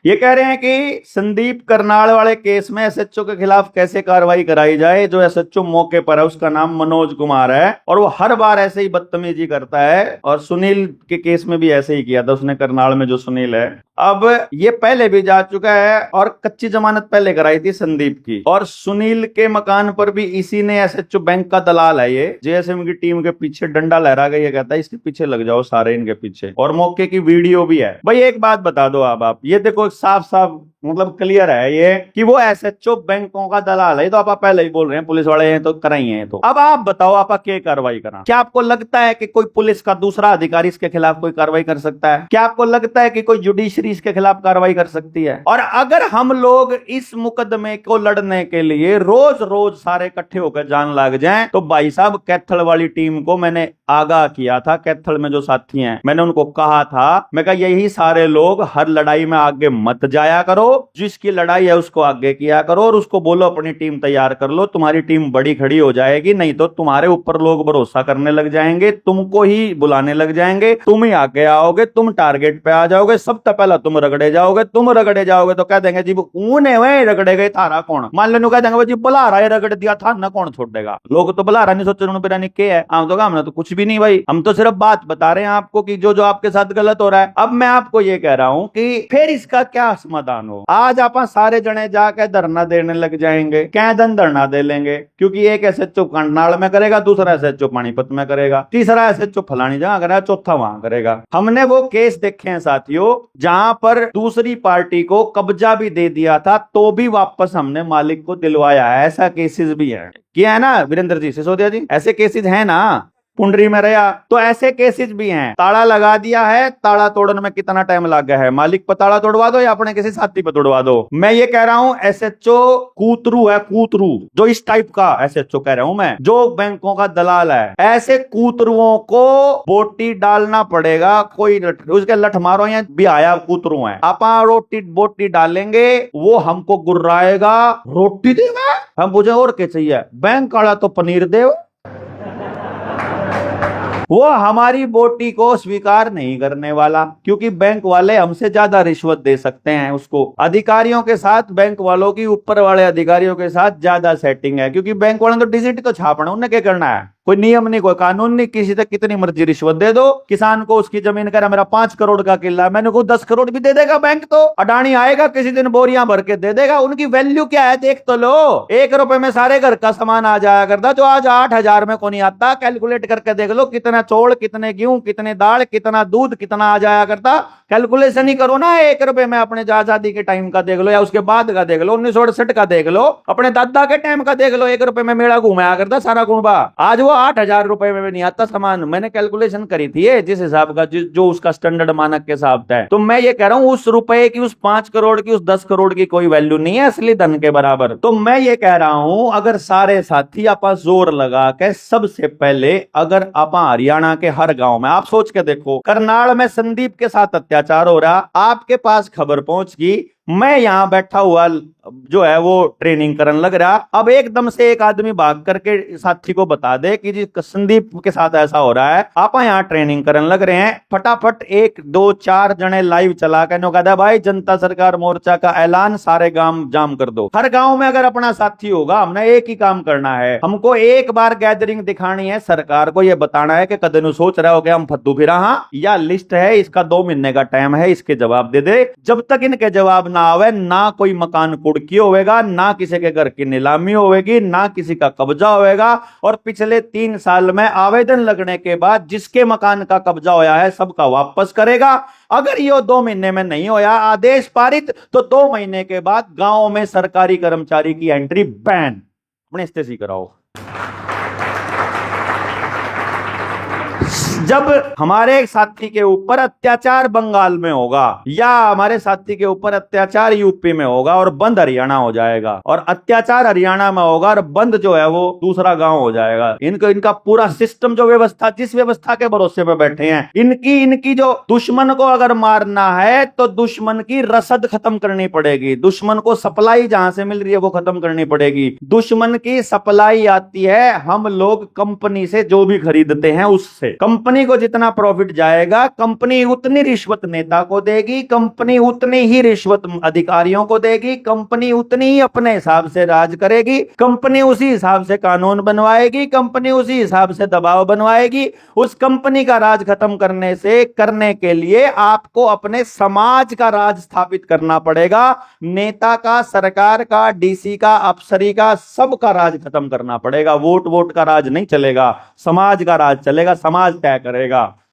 ये कह रहे हैं कि संदीप करनाल वाले केस में एसएचओ के खिलाफ कैसे कार्रवाई कराई जाए। जो एसएचओ मौके पर है उसका नाम मनोज कुमार है और वो हर बार ऐसे ही बदतमीजी करता है और सुनील के केस में भी ऐसे ही किया था उसने, करनाल में जो सुनील है। अब ये पहले भी जा चुका है और कच्ची जमानत पहले कराई थी संदीप की। और सुनील के मकान पर भी इसी ने, एसएचओ बैंक का दलाल है ये, जेएसएम की टीम के पीछे डंडा लहरा के ये कहता है इसके पीछे लग जाओ सारे, इनके पीछे। और मौके की वीडियो भी है। भाई एक बात बता दो आप ये देखो साफ साफ मतलब क्लियर है ये कि वो एसएचओ बैंकों का दलाल है। तो आप पहले ही बोल रहे हैं पुलिस वाले हैं तो कराई हैं। तो अब आप बताओ आप क्या कार्रवाई करा? क्या आपको लगता है कि कोई पुलिस का दूसरा अधिकारी इसके खिलाफ कोई कार्रवाई कर सकता है? क्या आपको लगता है कि कोई जुडिशरी इसके खिलाफ कार्रवाई कर सकती है? और अगर हम लोग इस मुकदमे को लड़ने के लिए रोज रोज सारे इकट्ठे होकर जान लग जाएं तो भाई साहब कैथल वाली टीम को मैंने आगाह किया था, कैथल में जो साथी हैं मैंने उनको कहा था, मैं कहा यही सारे लोग हर लड़ाई में आगे मत जाया करो, जिसकी लड़ाई है उसको आगे किया करो और उसको बोलो अपनी टीम तैयार कर लो, तुम्हारी टीम बड़ी खड़ी हो जाएगी, नहीं तो तुम्हारे ऊपर लोग भरोसा करने लग जाएंगे, तुमको ही बुलाने लग जाएंगे, तुम ही आगे आओगे, तुम टारगेट पे आ जाओगे, सबसे पहला तुम रगड़े जाओगे, तुम रगड़े जाओगे तो कह देंगे जी ऊने वही रगड़े गए थारा कौन, मान लो कह देंगे जी बुला रहा है रगड़ दिया था ना कौन छोड़ेगा। लोग तो बुला रहा नहीं सोच रहे के है, हम तो हमने तो कुछ भी नहीं भाई, हम तो सिर्फ बात बता रहे हैं आपको कि जो जो आपके साथ गलत हो रहा है। अब मैं आपको ये कह रहा हूं कि फिर इसका क्या समाधान हो। आज आप सारे जने जाके धरना देने लग जाएंगे, क्या दिन धरना दे लेंगे, क्योंकि एक एसएचओ करनाल में करेगा, दूसरा एसएचओ पानीपत में करेगा, तीसरा एसएचओ फलानी जगह करेगा, चौथा वहां करेगा। हमने वो केस देखे हैं साथियों जहां पर दूसरी पार्टी को कब्जा भी दे दिया था तो भी वापस हमने मालिक को दिलवाया है। ऐसा केसेस भी है, किया है ना वीरेंद्र जी, सिसोदिया जी, ऐसे केसेस है ना, पुंडरी में रहा तो ऐसे केसेस भी हैं। ताला लगा दिया है, ताला तोड़ने में कितना टाइम लग गया है, मालिक पर ताला तोड़वा दो या अपने किसी साथी पर तोड़वा दो। मैं ये कह रहा हूं एसएचओ कूतरू है, कूतरू जो इस टाइप का एसएचओ कह रहा हूं मैं, जो बैंकों का दलाल है, ऐसे कूतरुओं को बोटी डालना पड़ेगा। कोई उसके लठ मारो, या भी आया कूतरू है, आप रोटी बोटी डालेंगे वो हमको गुर्राएगा, रोटी देगा, हम पूछे और क्या चाहिए, बैंक वाला तो पनीर दे, वो हमारी बोटी को स्वीकार नहीं करने वाला, क्योंकि बैंक वाले हमसे ज्यादा रिश्वत दे सकते हैं उसको। अधिकारियों के साथ बैंक वालों की ऊपर वाले अधिकारियों के साथ ज्यादा सेटिंग है, क्योंकि बैंक वालों ने तो डिजिट तो छापना, उन्हें क्या करना है, कोई नियम नहीं, कोई कानून नहीं, किसी तक कितनी मर्जी रिश्वत दे दो। किसान को उसकी जमीन कह रहा मेरा 5 करोड़ का किला, मैंने को 10 करोड़ भी दे देगा बैंक, तो अडानी आएगा किसी दिन बोरियां भर के दे देगा। उनकी वैल्यू क्या है देख तो लो, 1 रुपए में सारे घर का सामान आ जाया करता, जो आज 8,000 में को नहीं आता। कैलकुलेट करके देख लो कितना चौल, कितने गेहूं, कितने दाल, कितना दूध, कितना आ जाया करता। कैलकुलेशन ही करो ना 1 रुपए में, अपने आजादी के टाइम का देख लो या उसके बाद का देख लो, 1968 का देख लो, अपने दादा के टाइम का देख लो, 1 रुपए में मेला घुमाया करता सारा कुंबा, आज वो 8,000 रुपए में भी नहीं आता सामान। मैंने कैलकुलेशन करी थी जिस हिसाब का जो उसका स्टैंडर्ड मानक के हिसाब है। तो मैं ये कह रहा हूं उस रुपए की, उस 5 करोड़ की, उस 10 करोड़ की कोई वैल्यू नहीं है असली धन के बराबर। तो मैं ये कह रहा हूं अगर सारे साथी आप जोर लगा के, सबसे पहले अगर आप हरियाणा के हर गांव में आप सोच के देखो, करनाल में संदीप के साथ अत्याचार हो रहा, आपके पास खबर पहुंच गई, मैं यहां बैठा हुआ जो है वो ट्रेनिंग करने लग रहा, अब एकदम से एक आदमी भाग करके साथी को बता दे कि जी संदीप के साथ ऐसा हो रहा है, आप यहाँ ट्रेनिंग करने लग रहे हैं, फटाफट 1 2 4 जने लाइव चला कर कहता भाई जनता सरकार मोर्चा का ऐलान, सारे गांव जाम कर दो। हर गांव में अगर अपना साथी होगा, हमने एक ही काम करना है, हमको एक बार गैदरिंग दिखानी है, सरकार को यह बताना है कि कदनु सोच रहा हो गया हम फद्दू फिरा, हाँ या लिस्ट है इसका 2 महीने का टाइम है, इसके जवाब दे दे। जब तक इनके जवाब ना आवे, ना कोई मकान कुड़की होगा, ना किसी के घर की नीलामी होगी, ना किसी का कब्जा होगा। और पिछले 3 साल में आवेदन लगने के बाद जिसके मकान का कब्जा होया है सबका वापस करेगा। अगर ये 2 महीने में नहीं होया आदेश पारित, तो 2 महीने के बाद गांव में सरकारी कर्मचारी की एंट्री बैन, अपने स्टेसी कराओ। जब हमारे साथी के ऊपर अत्याचार बंगाल में होगा या हमारे साथी के ऊपर अत्याचार यूपी में होगा और बंद हरियाणा हो जाएगा, और अत्याचार हरियाणा में होगा और बंद जो है वो दूसरा गांव हो जाएगा। इनका पूरा सिस्टम जो व्यवस्था, जिस व्यवस्था के भरोसे पे बैठे हैं, इनकी जो दुश्मन को अगर मारना है तो दुश्मन की रसद खत्म करनी पड़ेगी, दुश्मन को सप्लाई जहां से मिल रही है वो खत्म करनी पड़ेगी। दुश्मन की सप्लाई आती है हम लोग कंपनी से जो भी खरीदते हैं उससे। से। कंपनी को जितना प्रॉफिट जाएगा, कंपनी उतनी रिश्वत नेता को देगी, कंपनी उतनी ही रिश्वत अधिकारियों को देगी, कंपनी उतनी ही अपने हिसाब से राज करेगी, कंपनी उसी हिसाब से कानून बनवाएगी, कंपनी उसी हिसाब से दबाव बनवाएगी। उस कंपनी का राज खत्म करने के लिए आपको अपने समाज का राज स्थापित करना पड़ेगा। नेता का, सरकार का, डीसी का, अफसरी का, सबका राज खत्म करना पड़ेगा। वोट का राज नहीं चलेगा, समाज का राज चलेगा, समाज तय करेगा।